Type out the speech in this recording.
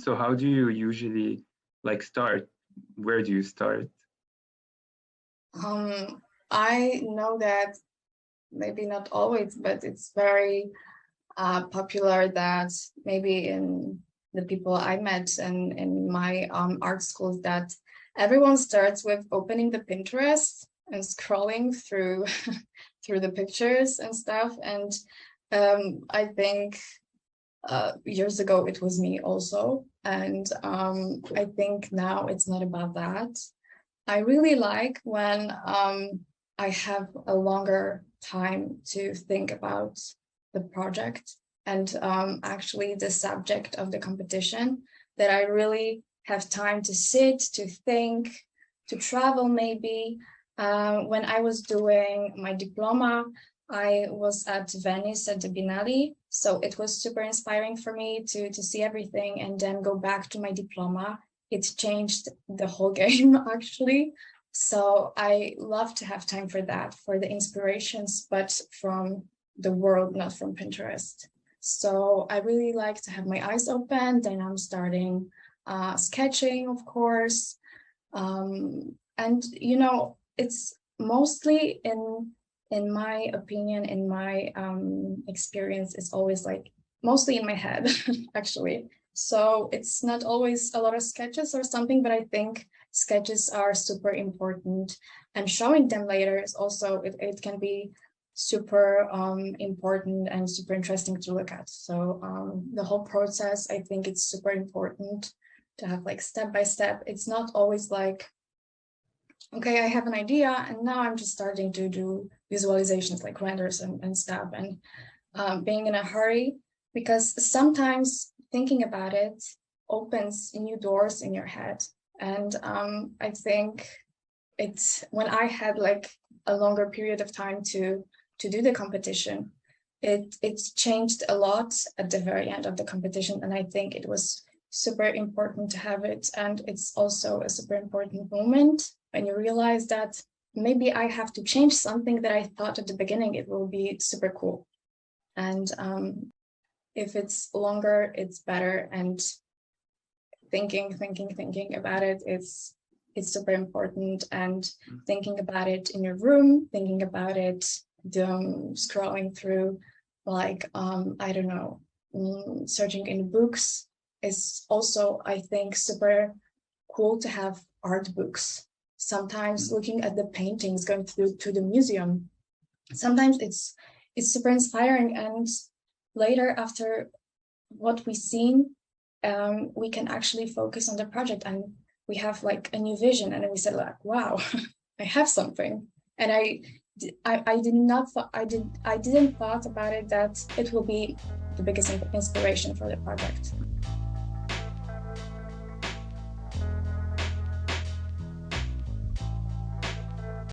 So how do you usually start? Where do you start? I know that maybe not always, but it's very popular that maybe in the people I met and in my art schools that everyone starts with opening the Pinterest and scrolling through through the pictures and stuff. And I think years ago it was me also. And I think now it's not about that. I really like when I have a longer time to think about the project and actually the subject of the competition, that I really have time to sit, to think, to travel maybe. When I was doing my diploma, I was at Venice at the Biennale, so it was super inspiring for me to see everything and then go back to my diploma. It changed the whole game, actually. So I love to have time for that, for the inspirations, but from the world, not from Pinterest. So I really like to have my eyes open. Then I'm starting sketching, of course. And, you know, it's mostly in my opinion, in my experience, it's always like mostly in my head, actually. So it's not always a lot of sketches or something, but I think sketches are super important, and showing them later is also, it can be super important and super interesting to look at. So the whole process, I think it's super important to have like step by step. It's not always like, okay, I have an idea and now I'm just starting to do visualizations like renders and stuff, and being in a hurry, because sometimes thinking about it opens new doors in your head. And I think it's when I had like a longer period of time to do the competition, it's changed a lot at the very end of the competition, and I think it was super important to have it. And it's also a super important moment when you realize that maybe I have to change something that I thought at the beginning it will be super cool. And if it's longer, it's better. And thinking about it, it's super important. And thinking about it in your room, thinking about it, scrolling through, like, I don't know, searching in books is also, I think, super cool to have art books. Sometimes looking at the paintings, going through to the museum, sometimes it's super inspiring. And later, after what we've seen, we can actually focus on the project, and we have like a new vision, and we said like, wow, I have something. And I didn't thought about it that it will be the biggest inspiration for the project.